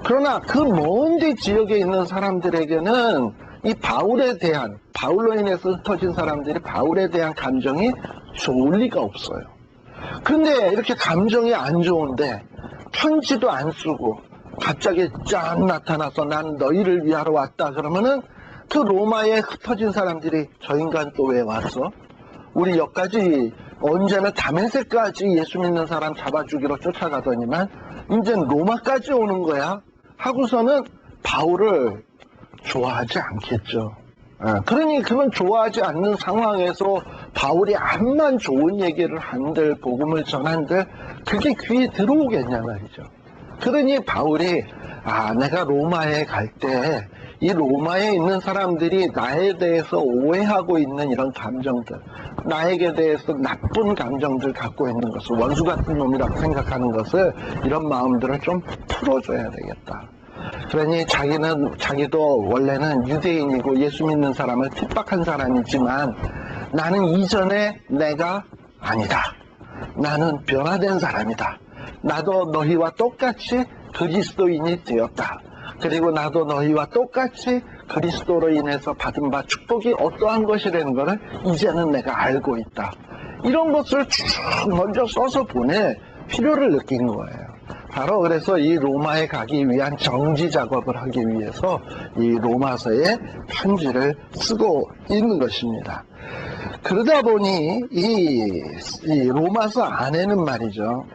그러나 그 먼 데 지역에 있는 사람들에게는 이 바울에 대한 바울로 인해서 흩어진 사람들이 바울에 대한 감정이 좋을 리가 없어요. 그런데 이렇게 감정이 안 좋은데 편지도 안 쓰고 갑자기 짠 나타나서 난 너희를 위하러 왔다 그러면은 그 로마에 흩어진 사람들이 저 인간 또 왜 왔어? 우리 여기까지 언제나 다메섹까지 예수 믿는 사람 잡아주기로 쫓아가더니만 이제는 로마까지 오는 거야 하고서는 바울을 좋아하지 않겠죠. 그러니 그건 좋아하지 않는 상황에서 바울이 암만 좋은 얘기를 한들 복음을 전한들 그게 귀에 들어오겠냐 말이죠. 그러니 바울이 내가 로마에 갈 때 이 로마에 있는 사람들이 나에 대해서 오해하고 있는 이런 감정들, 나에게 대해서 나쁜 감정들 갖고 있는 것을 원수 같은 놈이라고 생각하는 것을 이런 마음들을 좀 풀어줘야 되겠다. 그러니 자기도 원래는 유대인이고 예수 믿는 사람을 핍박한 사람이지만 나는 이전에 내가 아니다. 나는 변화된 사람이다. 나도 너희와 똑같이 그리스도인이 되었다. 그리고 나도 너희와 똑같이 그리스도로 인해서 받은 바 축복이 어떠한 것이라는 것을 이제는 내가 알고 있다. 이런 것을 쭉 먼저 써서 보낼 필요를 느낀 거예요. 바로 그래서 이 로마에 가기 위한 정지 작업을 하기 위해서 이 로마서에 편지를 쓰고 있는 것입니다. 그러다 보니 이 로마서 안에는 말이죠.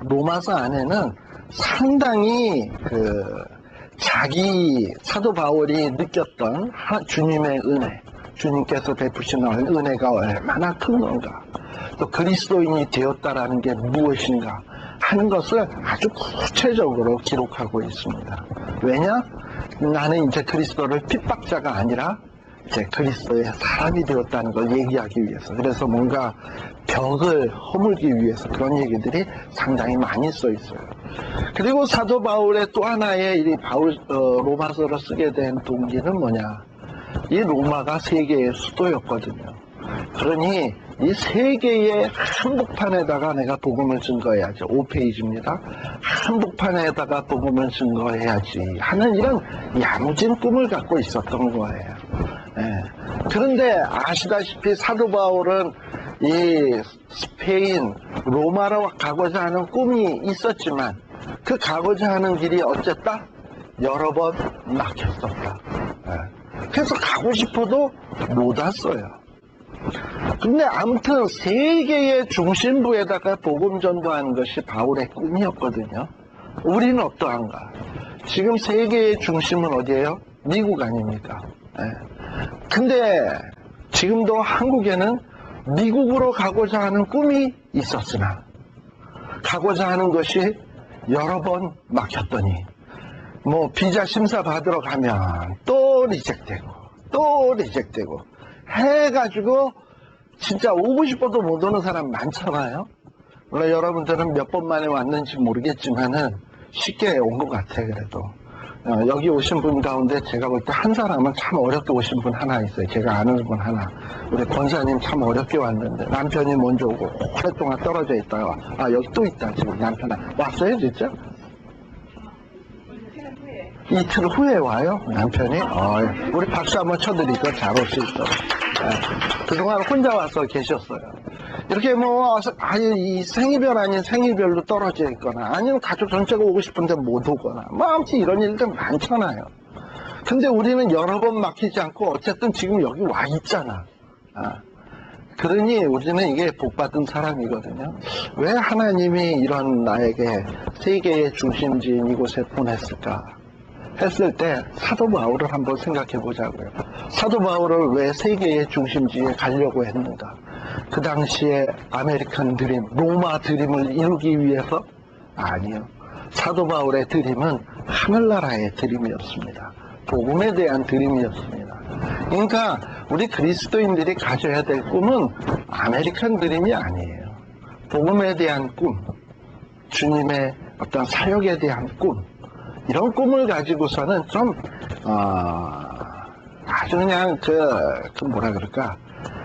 로마서 안에는 상당히 자기 사도 바울이 느꼈던 주님의 은혜, 주님께서 베푸시는 은혜가 얼마나 큰 건가, 또 그리스도인이 되었다라는 게 무엇인가 하는 것을 아주 구체적으로 기록하고 있습니다. 왜냐? 나는 이제 그리스도를 핍박자가 아니라 이제 그리스도의 사람이 되었다는 걸 얘기하기 위해서, 그래서 뭔가 벽을 허물기 위해서 그런 얘기들이 상당히 많이 써 있어요. 그리고 사도 바울의 또 하나의 이 로마서를 쓰게 된 동기는 뭐냐? 이 로마가 세계의 수도였거든요. 그러니 이 세계의 한복판에다가 내가 복음을 증거해야지. 5페이지입니다. 한복판에다가 복음을 증거해야지 하는 이런 야무진 꿈을 갖고 있었던 거예요. 그런데 아시다시피 사도 바울은 이 스페인, 로마로 가고자 하는 꿈이 있었지만 그 가고자 하는 길이 어쨌다? 여러 번 막혔었다. 그래서 가고 싶어도 못 왔어요. 근데 아무튼 세계의 중심부에다가 복음 전도하는 것이 바울의 꿈이었거든요. 우리는 어떠한가? 지금 세계의 중심은 어디예요? 미국 아닙니까? 근데 지금도 한국에는 미국으로 가고자 하는 꿈이 있었으나 가고자 하는 것이 여러 번 막혔더니 뭐 비자 심사 받으러 가면 또 리젝되고 해가지고 진짜 오고 싶어도 못 오는 사람 많잖아요. 물론 여러분들은 몇 번 만에 왔는지 모르겠지만은 쉽게 온 것 같아. 그래도 여기 오신 분 가운데 제가 볼 때 한 사람은 참 어렵게 오신 분 하나 있어요. 제가 아는 분 하나. 우리 권사님 참 어렵게 왔는데 남편이 먼저 오고 오랫동안 떨어져 있다가 여기 또 있다. 지금 남편 왔어요 진짜? 이틀 후에 와요 남편이. 우리 박수 한번 쳐드리죠. 잘 올 수 있어. 그동안 혼자 와서 계셨어요. 이렇게 이 생이별 아닌 생이별로 떨어져 있거나 아니면 가족 전체가 오고 싶은데 못 오거나 아무튼 이런 일들 많잖아요. 근데 우리는 여러 번 막히지 않고 어쨌든 지금 여기 와 있잖아. 그러니 우리는 이게 복받은 사람이거든요. 왜 하나님이 이런 나에게 세계의 중심지인 이곳에 보냈을까 했을 때 사도 바울을 한번 생각해 보자고요. 사도 바울을 왜 세계의 중심지에 가려고 했는가? 그 당시에 아메리칸 드림, 로마 드림을 이루기 위해서? 아니요. 사도 바울의 드림은 하늘나라의 드림이었습니다. 복음에 대한 드림이었습니다. 그러니까 우리 그리스도인들이 가져야 될 꿈은 아메리칸 드림이 아니에요. 복음에 대한 꿈, 주님의 어떤 사역에 대한 꿈, 이런 꿈을 가지고서는 좀 아주 그냥 뭐라 그럴까,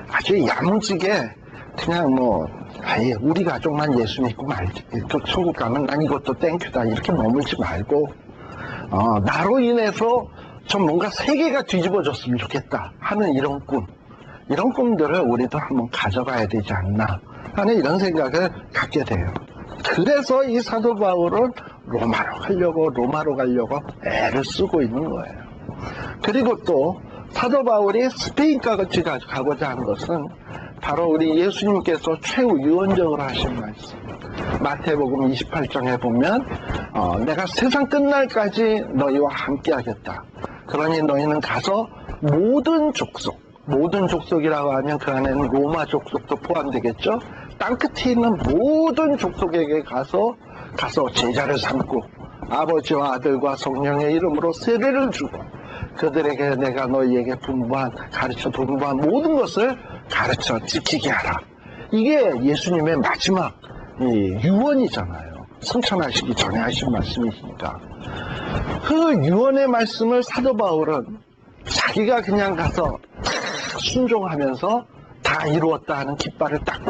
아주 야무지게 그냥 우리 가족만 예수 믿고 말지, 천국 가면 난 이것도 땡큐다 이렇게 머물지 말고 나로 인해서 좀 뭔가 세계가 뒤집어졌으면 좋겠다 하는 이런 꿈, 이런 꿈들을 우리도 한번 가져가야 되지 않나 하는 이런 생각을 갖게 돼요. 그래서 이 사도 바울은 로마로 가려고 애를 쓰고 있는 거예요. 그리고 또 사도 바울이 스페인까지 가고자 한 것은 바로 우리 예수님께서 최후 유언적으로 하신 말씀, 마태복음 28장에 보면 내가 세상 끝날까지 너희와 함께 하겠다. 그러니 너희는 가서 모든 족속이라고 하면 그 안에는 로마 족속도 포함되겠죠. 땅끝에 있는 모든 족속에게 가서 제자를 삼고 아버지와 아들과 성령의 이름으로 세례를 주고 그들에게 내가 너희에게 분부한 모든 것을 가르쳐 지키게 하라. 이게 예수님의 마지막 유언이잖아요. 승천하시기 전에 하신 말씀이시니까. 그 유언의 말씀을 사도 바울은 자기가 그냥 가서 순종하면서 다 이루었다 하는 깃발을 딱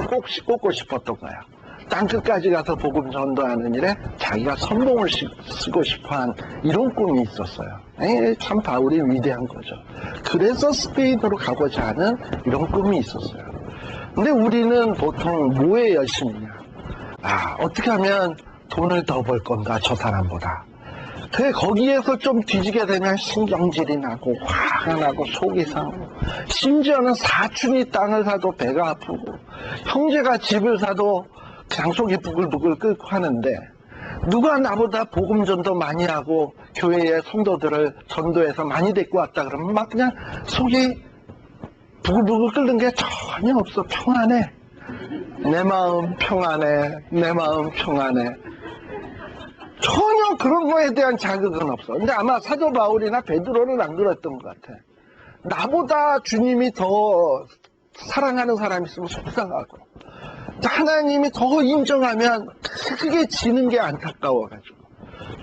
꽂고 싶었던 거야. 땅끝까지 가서 복음 전도하는 일에 자기가 선봉을 쓰고 싶어한 이런 꿈이 있었어요. 참 바울이 위대한 거죠. 그래서 스페인으로 가고자 하는 이런 꿈이 있었어요. 근데 우리는 보통 뭐에 열심이냐? 어떻게 하면 돈을 더 벌 건가 저 사람보다. 그래, 거기에서 좀 뒤지게 되면 신경질이 나고 화가 나고 속이 상하고, 심지어는 사촌이 땅을 사도 배가 아프고 형제가 집을 사도 그냥 속이 부글부글 끓고 하는데, 누가 나보다 복음 전도 많이 하고 교회의 성도들을 전도해서 많이 데리고 왔다 그러면 막 그냥 속이 부글부글 끓는 게 전혀 없어. 평안해. 내 마음 평안해. 내 마음 평안해. 전혀 그런 거에 대한 자극은 없어. 근데 아마 사도 바울이나 베드로는 안 그랬던 것 같아. 나보다 주님이 더 사랑하는 사람이 있으면 속상하고, 하나님이 더 인정하면 크게 지는 게 안타까워가지고,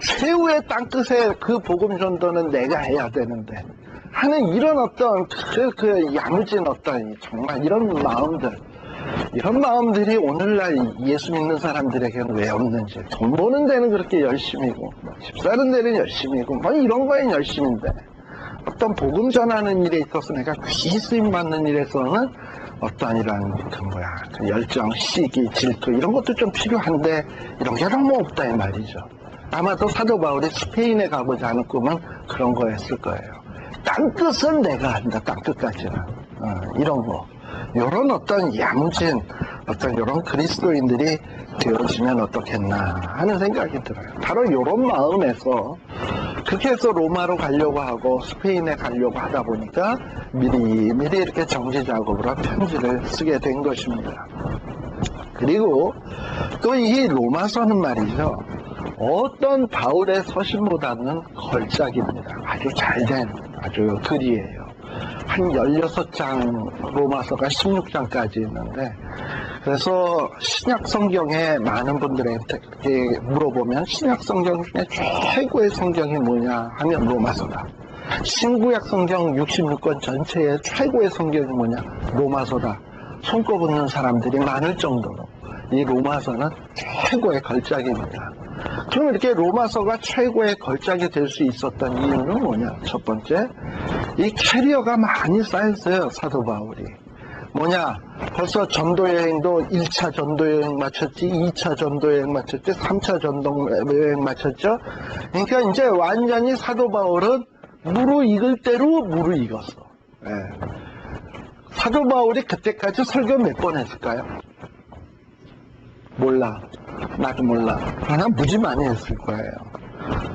최후의 땅끝에 그 복음 전도는 내가 해야 되는데 하는 이런 어떤 그 야무진 어떤 정말 이런 마음들이 오늘날 예수 믿는 사람들에게는 왜 없는지. 돈 버는 데는 그렇게 열심이고, 집 사는 데는 열심이고, 이런 거엔 열심인데, 어떤 복음 전하는 일에 있어서 내가 귀 쓰임 받는 일에서는 어떤 이런 그 열정, 시기, 질투 이런 것도 좀 필요한데 이런 게 너무 없다 이 말이죠. 아마도 사도 바울이 스페인에 가고자 하는 꿈은 그런 거였을 거예요. 땅끝은 내가 한다. 땅끝까지는 이런 거. 이런 어떤 야무진 어떤 이런 그리스도인들이 되어지면 어떻겠나 하는 생각이 들어요. 바로 이런 마음에서 그렇게 해서 로마로 가려고 하고 스페인에 가려고 하다 보니까 미리 이렇게 정지 작업으로 편지를 쓰게 된 것입니다. 그리고 또 이 로마서는 말이죠, 어떤 바울의 서신보다는 걸작입니다. 아주 잘된 아주 글이에요. 한 16장 로마서가 16장까지 있는데 그래서 신약 성경에 많은 분들한테 물어보면 신약 성경 중에 최고의 성경이 뭐냐 하면 로마서다. 신구약 성경 66권 전체의 최고의 성경이 뭐냐? 로마서다. 손꼽는 사람들이 많을 정도로 이 로마서는 최고의 걸작입니다. 그럼 이렇게 로마서가 최고의 걸작이 될 수 있었던 이유는 뭐냐? 첫 번째, 이 캐리어가 많이 쌓였어요. 사도 바울이. 뭐냐? 벌써 전도여행도 1차 전도여행 마쳤지, 2차 전도여행 마쳤지, 3차 전도여행 마쳤죠. 그러니까 이제 완전히 사도 바울은 무르익을 대로 무르익었어. 예. 사도 바울이 그때까지 설교 몇 번 했을까요? 몰라. 나도 몰라. 그러나 무지 많이 했을 거예요.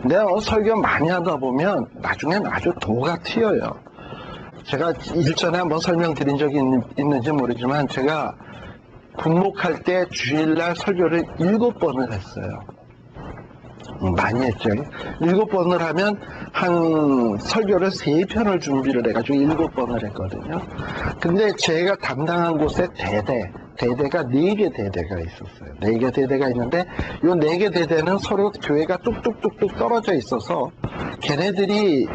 내가 설교 많이 하다 보면 나중엔 아주 도가 튀어요. 제가 일전에 한번 설명드린 적이 있는지 모르지만 제가 군목할 때 주일날 설교를 7번을 했어요. 많이 했죠. 7번을 하면 한 설교를 3편을 준비를 해가지고 7번을 했거든요. 근데 제가 담당한 곳에 대대가 4개 대대가 있었어요. 4개 대대가 있는데 이 4개 대대는 서로 교회가 뚝뚝뚝뚝 떨어져 있어서 걔네들이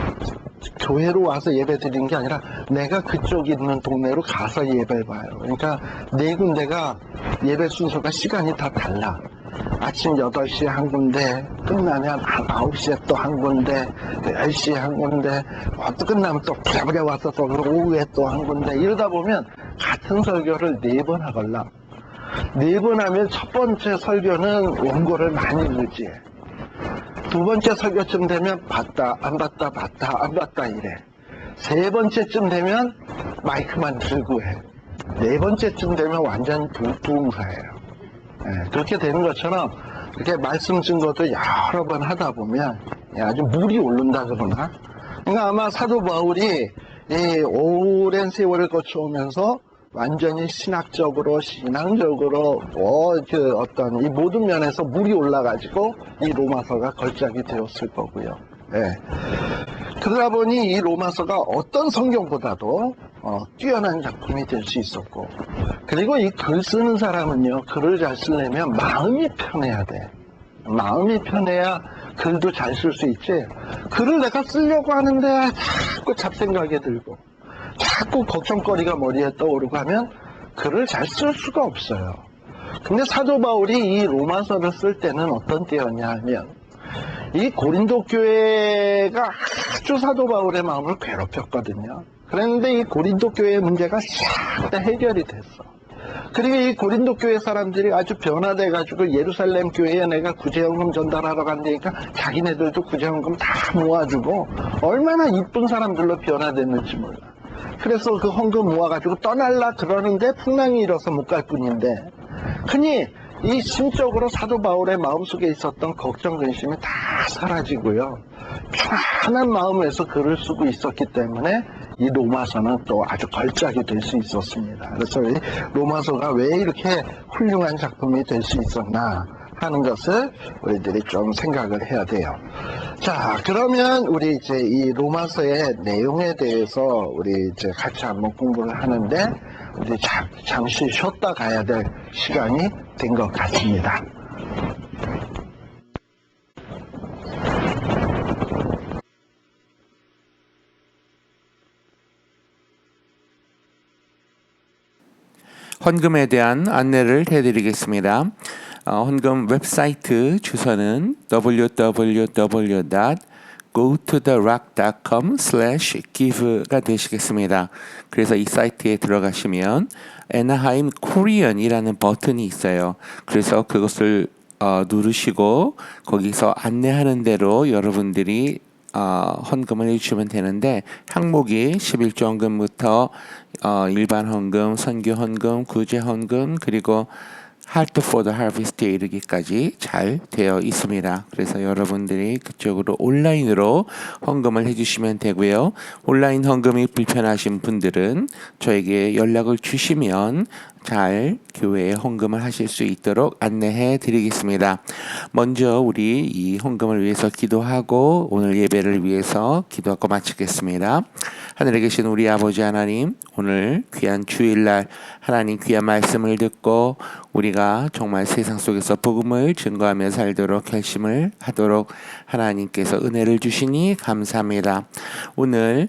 교회로 와서 예배 드리는 게 아니라 내가 그쪽 있는 동네로 가서 예배 봐요. 그러니까 4군데가 예배 순서가 시간이 다 달라. 아침 8시에 한 군데, 끝나면 한 9시에 또 한 군데, 10시에 한 군데, 또 끝나면 또 부랴부랴 와서 또 오후에 또 한 군데, 이러다 보면 같은 설교를 4번 하걸라. 4번 하면 첫 번째 설교는 원고를 많이 유지해. 두 번째 설교쯤 되면 봤다, 안 봤다, 봤다, 안 봤다 이래. 세 번째쯤 되면 마이크만 들고 해. 네 번째쯤 되면 완전 부흥사예요. 그렇게 되는 것처럼 이렇게 말씀 증거도 여러 번 하다 보면 아주 물이 오른다 그러나. 그러니까 아마 사도 바울이 이 오랜 세월을 거쳐오면서 완전히 신앙적으로 어떤 이 모든 면에서 물이 올라가지고 이 로마서가 걸작이 되었을 거고요. 그러다 보니 이 로마서가 어떤 성경보다도 뛰어난 작품이 될 수 있었고, 그리고 이 글 쓰는 사람은요, 글을 잘 쓰려면 마음이 편해야 돼. 마음이 편해야 글도 잘 쓸 수 있지. 글을 내가 쓰려고 하는데 자꾸 잡생각이 들고 자꾸 걱정거리가 머리에 떠오르고 하면 글을 잘 쓸 수가 없어요. 근데 사도 바울이 이 로마서를 쓸 때는 어떤 때였냐 하면 이 고린도 교회가 아주 사도 바울의 마음을 괴롭혔거든요. 그런데 이 고린도 교회의 문제가 싹 다 해결이 됐어. 그리고 이 고린도 교회 사람들이 아주 변화돼가지고 예루살렘 교회에 내가 구제헌금 전달하러 간다니까 자기네들도 구제헌금 다 모아주고 얼마나 이쁜 사람들로 변화됐는지 몰라. 그래서 그 헌금 모아가지고 떠날라 그러는데 풍랑이 일어서 못 갈 뿐인데, 흔히 이 심적으로 사도 바울의 마음속에 있었던 걱정, 근심이 다 사라지고요. 편안한 마음에서 글을 쓰고 있었기 때문에 이 로마서는 또 아주 걸작이 될 수 있었습니다. 그래서 이 로마서가 왜 이렇게 훌륭한 작품이 될 수 있었나 하는 것을 우리들이 좀 생각을 해야 돼요. 자, 그러면 우리 이제 이 로마서의 내용에 대해서 우리 이제 같이 한번 공부를 하는데, 우리 잠시 쉬었다 가야 될 시간이 된 것 같습니다. 헌금에 대한 안내를 해드리겠습니다. 헌금 웹사이트 주소는 www.gototherock.com/give가 되시겠습니다. 그래서 이 사이트에 들어가시면 Anaheim Korean이라는 버튼이 있어요. 그래서 그것을 누르시고 거기서 안내하는 대로 여러분들이 헌금을 해주시면 되는데, 항목이 11조 헌금부터 일반 헌금, 선교 헌금, 구제 헌금, 그리고 Heart for the Harvest에 이르기까지 잘 되어 있습니다. 그래서 여러분들이 그쪽으로 온라인으로 헌금을 해주시면 되고요. 온라인 헌금이 불편하신 분들은 저에게 연락을 주시면 잘 교회에 헌금을 하실 수 있도록 안내해 드리겠습니다. 먼저 우리 이 헌금을 위해서 기도하고 오늘 예배를 위해서 기도하고 마치겠습니다. 하늘에 계신 우리 아버지 하나님, 오늘 귀한 주일날 하나님 귀한 말씀을 듣고 우리가 정말 세상 속에서 복음을 증거하며 살도록 결심을 하도록 하나님께서 은혜를 주시니 감사합니다. 오늘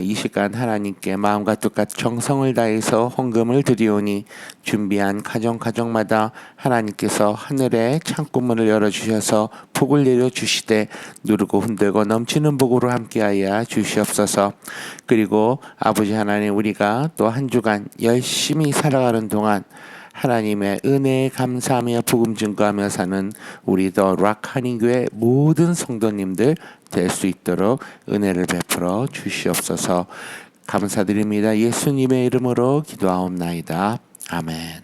이 시간 하나님께 마음과 뜻과 정성을 다해서 헌금을 드리오니 준비한 가정마다 하나님께서 하늘의 창구문을 열어주셔서 복을 내려주시되 누르고 흔들고 넘치는 복으로 함께하여 주시옵소서. 그리고 아버지 하나님, 우리가 또 한 주간 열심히 살아가는 동안 하나님의 은혜에 감사하며 복음 증거하며 사는 우리 더 락하닝교회 모든 성도님들 될 수 있도록 은혜를 베풀어 주시옵소서. 감사드립니다. 예수님의 이름으로 기도하옵나이다. 아멘.